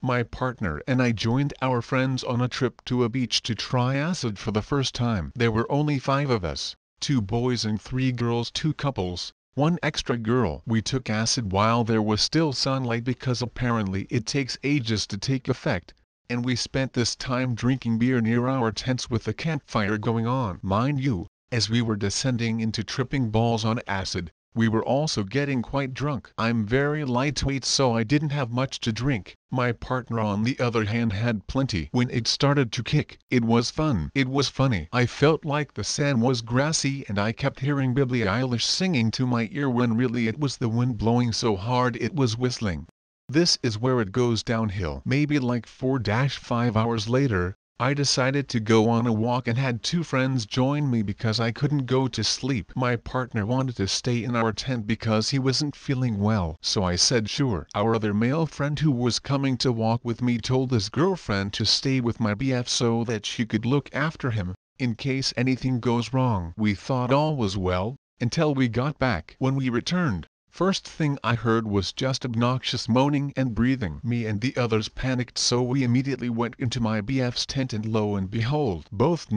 My partner and I joined our friends on a trip to a beach to try acid for the first time. There were only 5 of us, 2 boys and 3 girls, 2 couples, 1 extra girl. We took acid while there was still sunlight because apparently it takes ages to take effect, and we spent this time drinking beer near our tents with a campfire going on. Mind you, as we were descending into tripping balls on acid, we were also getting quite drunk. I'm very lightweight, so I didn't have much to drink. My partner on the other hand had plenty. When it started to kick, it was fun. It was funny. I felt like the sand was grassy and I kept hearing Billie Eilish singing to my ear when really it was the wind blowing so hard it was whistling. This is where it goes downhill. Maybe like 4-5 hours later, I decided to go on a walk and had 2 friends join me because I couldn't go to sleep. My partner wanted to stay in our tent because he wasn't feeling well, so I said sure. Our other male friend who was coming to walk with me told his girlfriend to stay with my BF so that she could look after him, in case anything goes wrong. We thought all was well, until we got back. When we returned, first thing I heard was just obnoxious moaning and breathing. Me and the others panicked, so we immediately went into my BF's tent and lo and behold, both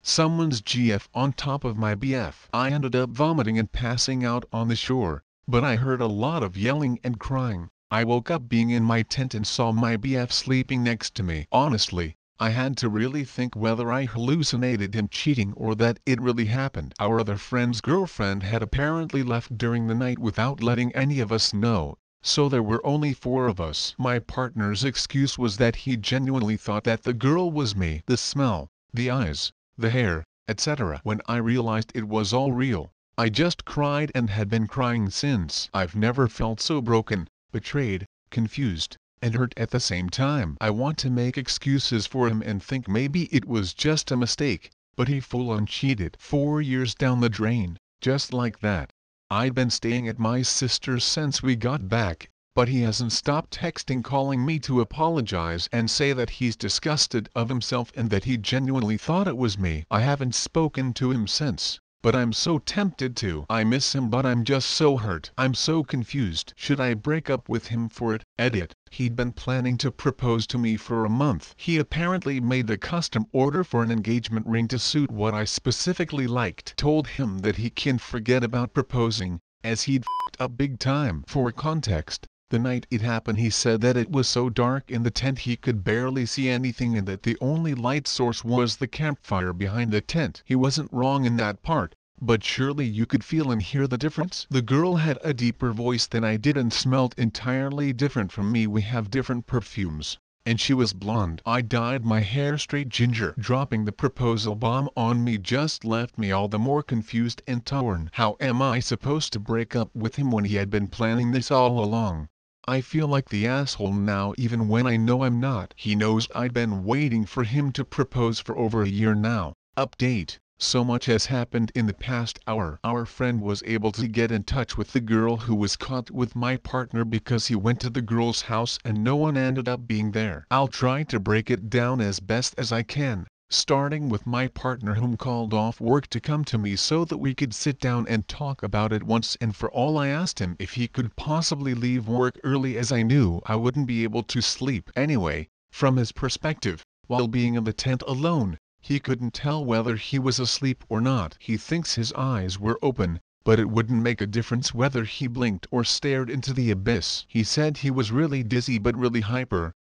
someone's GF on top of my BF. I ended up vomiting and passing out on the shore, but I heard a lot of yelling and crying. I woke up being in my tent and saw my BF sleeping next to me. Honestly, I had to really think whether I hallucinated him cheating or that it really happened. Our other friend's girlfriend had apparently left during the night without letting any of us know, so there were only 4 of us. My partner's excuse was that he genuinely thought that the girl was me. The smell, the eyes, the hair, etc. When I realized it was all real, I just cried and had been crying since. I've never felt so broken, betrayed, confused, and hurt at the same time. I want to make excuses for him and think maybe it was just a mistake, but he full-on cheated. 4 years down the drain, just like that. I'd been staying at my sister's since we got back, but he hasn't stopped texting, calling me to apologize and say that he's disgusted of himself and that he genuinely thought it was me. I haven't spoken to him since, but I'm so tempted to. I miss him, but I'm just so hurt. I'm so confused. Should I break up with him for it? Edit. He'd been planning to propose to me for a month. He apparently made a custom order for an engagement ring to suit what I specifically liked. Told him that he can forget about proposing, as he'd f***ed up big time. For context, the night it happened he said that it was so dark in the tent he could barely see anything and that the only light source was the campfire behind the tent. He wasn't wrong in that part, but surely you could feel and hear the difference. The girl had a deeper voice than I did and smelled entirely different from me. We have different perfumes, and she was blonde. I dyed my hair straight ginger. Dropping the proposal bomb on me just left me all the more confused and torn. How am I supposed to break up with him when he had been planning this all along? I feel like the asshole now even when I know I'm not. He knows I'd been waiting for him to propose for over a year now. Update. So much has happened in the past hour. Our friend was able to get in touch with the girl who was caught with my partner because he went to the girl's house and no one ended up being there. I'll try to break it down as best as I can, starting with my partner whom called off work to come to me so that we could sit down and talk about it once and for all. I asked him if he could possibly leave work early as I knew I wouldn't be able to sleep anyway. From his perspective, while being in the tent alone, he couldn't tell whether he was asleep or not. He thinks his eyes were open, but it wouldn't make a difference whether he blinked or stared into the abyss. He said he was really dizzy but really hyper,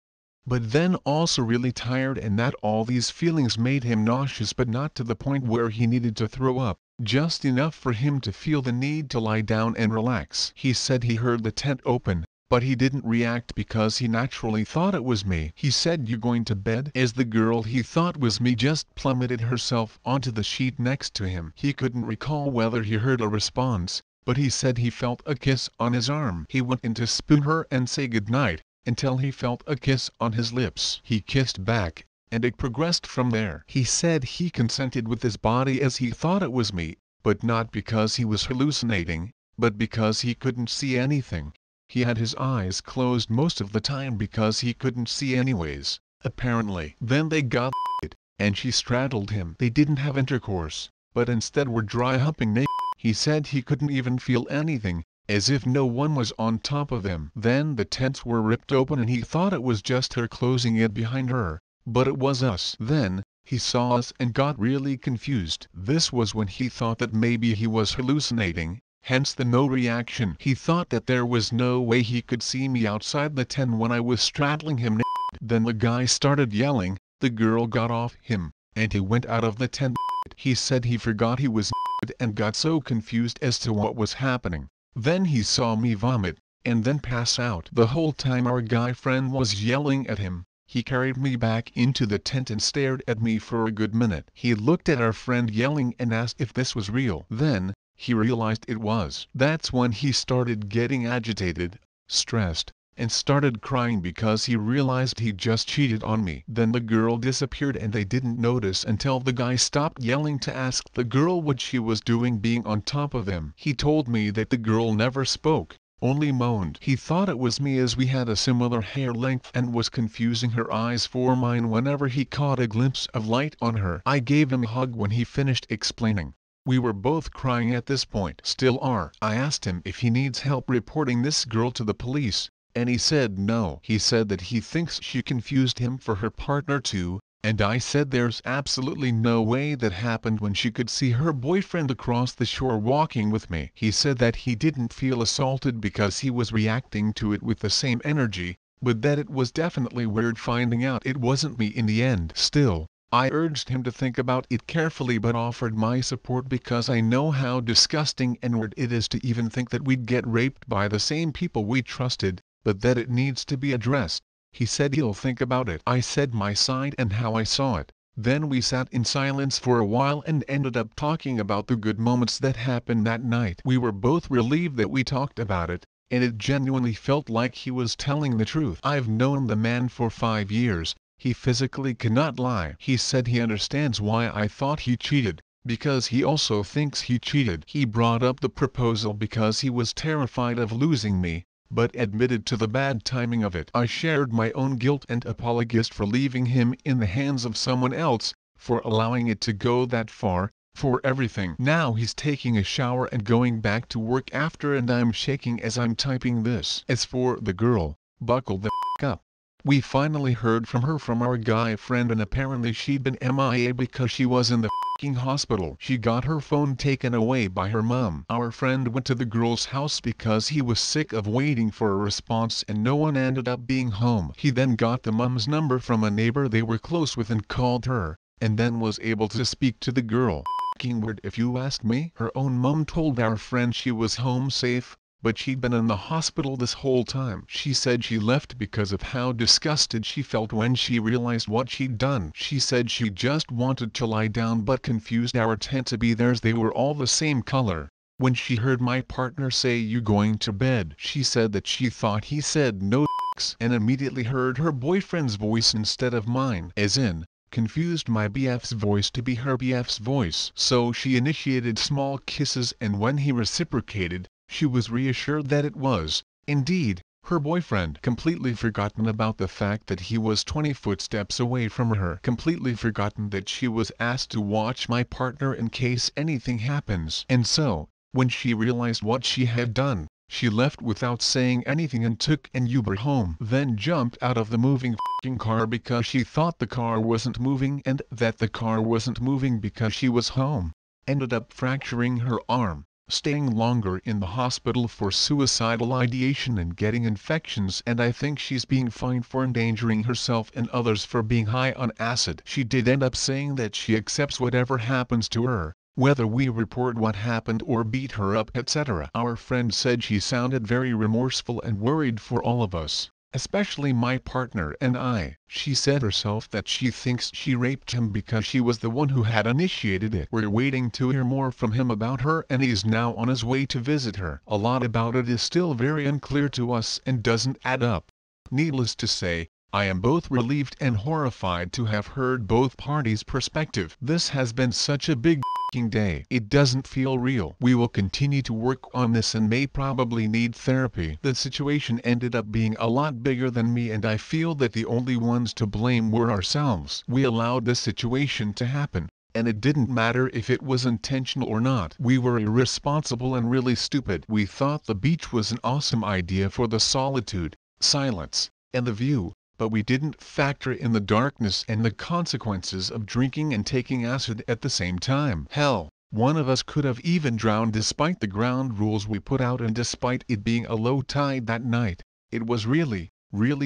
but then also really tired, and that all these feelings made him nauseous but not to the point where he needed to throw up, just enough for him to feel the need to lie down and relax. He said he heard the tent open, but he didn't react because he naturally thought it was me. He said, "You going to bed?" as the girl he thought was me just plummeted herself onto the sheet next to him. He couldn't recall whether he heard a response, but he said he felt a kiss on his arm. He went in to spoon her and say goodnight, until he felt a kiss on his lips. He kissed back, and it progressed from there. He said he consented with his body as he thought it was me, but not because he was hallucinating, but because he couldn't see anything. He had his eyes closed most of the time because he couldn't see anyways, apparently. Then they got it, and she straddled him. They didn't have intercourse, but instead were dry humping naked. He said he couldn't even feel anything, as if no one was on top of him. Then the tents were ripped open and he thought it was just her closing it behind her, but it was us. Then he saw us and got really confused. This was when he thought that maybe he was hallucinating, hence the no reaction. He thought that there was no way he could see me outside the tent when I was straddling him naked. Then the guy started yelling, the girl got off him, and he went out of the tent. He said he forgot he was naked and got so confused as to what was happening. Then he saw me vomit, and then pass out. The whole time our guy friend was yelling at him. He carried me back into the tent and stared at me for a good minute. He looked at our friend yelling and asked if this was real. Then he realized it was. That's when he started getting agitated, stressed, and started crying because he realized he just cheated on me. Then the girl disappeared and they didn't notice until the guy stopped yelling to ask the girl what she was doing being on top of him. He told me that the girl never spoke, only moaned. He thought it was me as we had a similar hair length and was confusing her eyes for mine whenever he caught a glimpse of light on her. I gave him a hug when he finished explaining. We were both crying at this point. Still are. I asked him if he needs help reporting this girl to the police, and he said no. He said that he thinks she confused him for her partner too, and I said there's absolutely no way that happened when she could see her boyfriend across the shore walking with me. He said that he didn't feel assaulted because he was reacting to it with the same energy, but that it was definitely weird finding out it wasn't me in the end. Still, I urged him to think about it carefully but offered my support because I know how disgusting and weird it is to even think that we'd get raped by the same people we trusted, but that it needs to be addressed. He said he'll think about it. I said my side and how I saw it. Then we sat in silence for a while and ended up talking about the good moments that happened that night. We were both relieved that we talked about it, and it genuinely felt like he was telling the truth. I've known the man for 5 years. He physically cannot lie. He said he understands why I thought he cheated, because he also thinks he cheated. He brought up the proposal because he was terrified of losing me, but admitted to the bad timing of it. I shared my own guilt and apologized for leaving him in the hands of someone else, for allowing it to go that far, for everything. Now he's taking a shower and going back to work after, and I'm shaking as I'm typing this. As for the girl, buckle the up. We finally heard from her from our guy friend, and apparently she'd been MIA because she was in the hospital. She got her phone taken away by her mom. Our friend went to the girl's house because he was sick of waiting for a response and no one ended up being home. He then got the mom's number from a neighbor they were close with and called her, and then was able to speak to the girl. Weird if you ask me. Her own mom told our friend she was home safe, but she'd been in the hospital this whole time. She said she left because of how disgusted she felt when she realized what she'd done. She said she just wanted to lie down but confused our tent to be theirs. They were all the same color. When she heard my partner say "You going to bed?" she said that she thought he said no and immediately heard her boyfriend's voice instead of mine, as in, confused my BF's voice to be her BF's voice. So she initiated small kisses, and when he reciprocated, she was reassured that it was, indeed, her boyfriend. Completely forgotten about the fact that he was 20 footsteps away from her. Completely forgotten that she was asked to watch my partner in case anything happens. And so, when she realized what she had done, she left without saying anything and took an Uber home. Then jumped out of the moving car because she thought the car wasn't moving and that the car wasn't moving because she was home. Ended up fracturing her arm, staying longer in the hospital for suicidal ideation and getting infections, and I think she's being fined for endangering herself and others for being high on acid. She did end up saying that she accepts whatever happens to her, whether we report what happened or beat her up, etc. Our friend said she sounded very remorseful and worried for all of us, especially my partner and I. She said herself that she thinks she raped him because she was the one who had initiated it. We're waiting to hear more from him about her, and he's now on his way to visit her. A lot about it is still very unclear to us and doesn't add up. Needless to say, I am both relieved and horrified to have heard both parties' perspective. This has been such a big day. It doesn't feel real. We will continue to work on this and may probably need therapy. The situation ended up being a lot bigger than me, and I feel that the only ones to blame were ourselves. We allowed this situation to happen. And it didn't matter if it was intentional or not. We were irresponsible and really stupid. We thought the beach was an awesome idea for the solitude, silence, and the view, but we didn't factor in the darkness and the consequences of drinking and taking acid at the same time. Hell, one of us could have even drowned despite the ground rules we put out and despite it being a low tide that night. It was really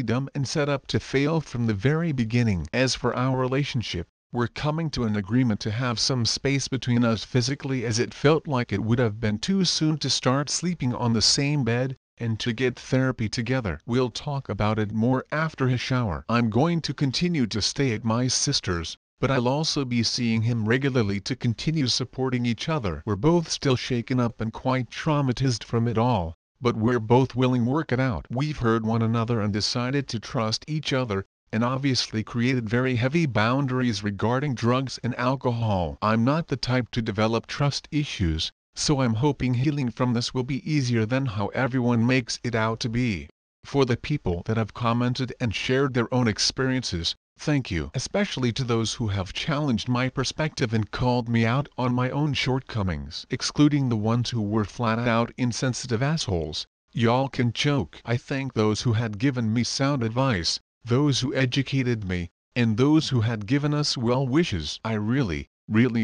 dumb and set up to fail from the very beginning. As for our relationship, we're coming to an agreement to have some space between us physically, as it felt like it would have been too soon to start sleeping on the same bed, and to get therapy together. We'll talk about it more after his shower. I'm going to continue to stay at my sister's, but I'll also be seeing him regularly to continue supporting each other. We're both still shaken up and quite traumatized from it all, but we're both willing to work it out. We've heard one another and decided to trust each other, and obviously created very heavy boundaries regarding drugs and alcohol. I'm not the type to develop trust issues, so I'm hoping healing from this will be easier than how everyone makes it out to be. For the people that have commented and shared their own experiences, thank you. Especially to those who have challenged my perspective and called me out on my own shortcomings. Excluding the ones who were flat out insensitive assholes, y'all can choke. I thank those who had given me sound advice, those who educated me, and those who had given us well wishes. I really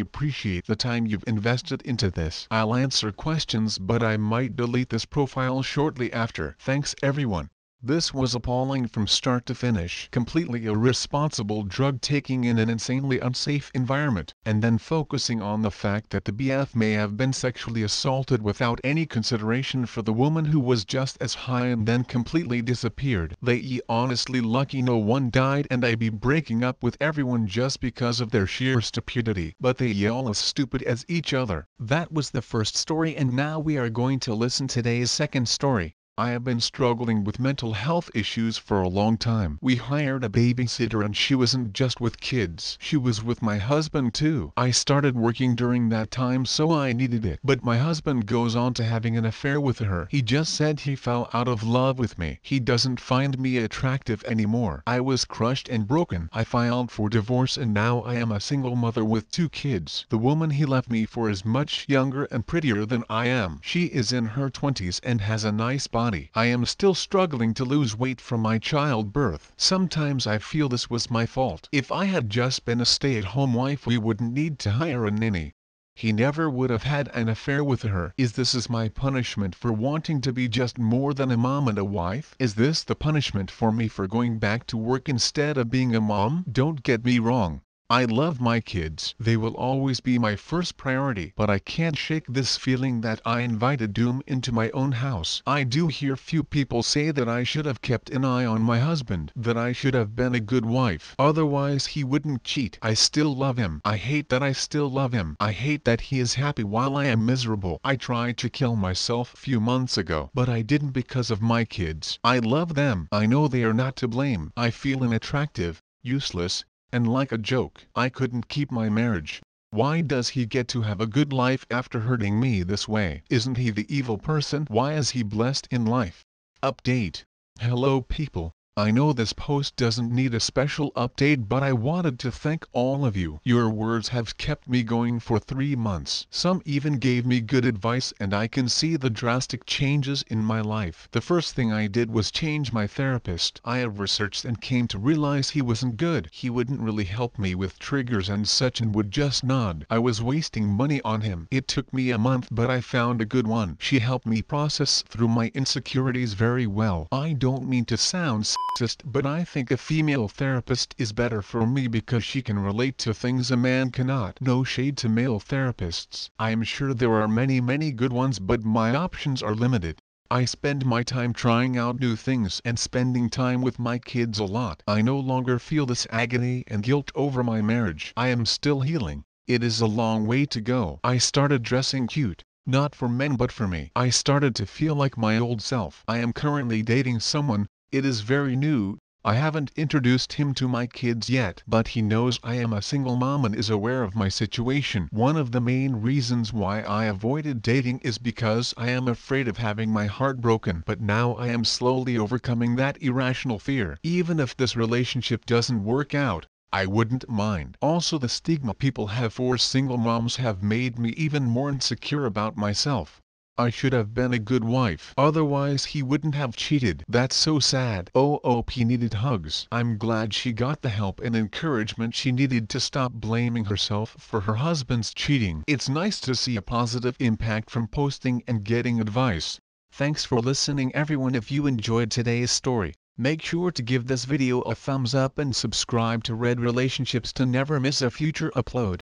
appreciate the time you've invested into this. I'll answer questions, but I might delete this profile shortly after. Thanks everyone. This was appalling from start to finish. Completely irresponsible drug taking in an insanely unsafe environment, and then focusing on the fact that the BF may have been sexually assaulted without any consideration for the woman who was just as high and then completely disappeared. They honestly lucky no one died, and I be breaking up with everyone just because of their sheer stupidity. But they all as stupid as each other. That was the first story, and now we are going to listen today's second story. I have been struggling with mental health issues for a long time. We hired a babysitter, and she wasn't just with kids. She was with my husband too. I started working during that time, so I needed it. But my husband goes on to having an affair with her. He just said he fell out of love with me. He doesn't find me attractive anymore. I was crushed and broken. I filed for divorce, and now I am a single mother with 2 kids. The woman he left me for is much younger and prettier than I am. She is in her 20s and has a nice body. I am still struggling to lose weight from my childbirth. Sometimes I feel this was my fault. If I had just been a stay-at-home wife, we wouldn't need to hire a nanny. He never would have had an affair with her. Is this my punishment for wanting to be just more than a mom and a wife? Is this the punishment for me for going back to work instead of being a mom? Don't get me wrong. I love my kids. They will always be my first priority, but I can't shake this feeling that I invited doom into my own house. I do hear few people say that I should have kept an eye on my husband, that I should have been a good wife, otherwise he wouldn't cheat. I still love him. I hate that I still love him. I hate that he is happy while I am miserable. I tried to kill myself a few months ago, but I didn't because of my kids. I love them. I know they are not to blame. I feel unattractive, useless, and like a joke. I couldn't keep my marriage. Why does he get to have a good life after hurting me this way? Isn't he the evil person? Why is he blessed in life? Update. Hello people. I know this post doesn't need a special update, but I wanted to thank all of you. Your words have kept me going for 3 months. Some even gave me good advice, and I can see the drastic changes in my life. The first thing I did was change my therapist. I have researched and came to realize he wasn't good. He wouldn't really help me with triggers and such, and would just nod. I was wasting money on him. It took me a month, but I found a good one. She helped me process through my insecurities very well. I don't mean to sound sexist, but I think a female therapist is better for me because she can relate to things a man cannot. No shade to male therapists. I am sure there are many good ones, but my options are limited. I spend my time trying out new things and spending time with my kids a lot. I no longer feel this agony and guilt over my marriage. I am still healing. It is a long way to go. I started dressing cute. Not for men but for me. I started to feel like my old self. I am currently dating someone. It is very new. I haven't introduced him to my kids yet, but he knows I am a single mom and is aware of my situation. One of the main reasons why I avoided dating is because I am afraid of having my heart broken. But now I am slowly overcoming that irrational fear. Even if this relationship doesn't work out, I wouldn't mind. Also, the stigma people have for single moms have made me even more insecure about myself. I should have been a good wife. Otherwise he wouldn't have cheated. That's so sad. OOP needed hugs. I'm glad she got the help and encouragement she needed to stop blaming herself for her husband's cheating. It's nice to see a positive impact from posting and getting advice. Thanks for listening everyone. If you enjoyed today's story, make sure to give this video a thumbs up and subscribe to Red Relationships to never miss a future upload.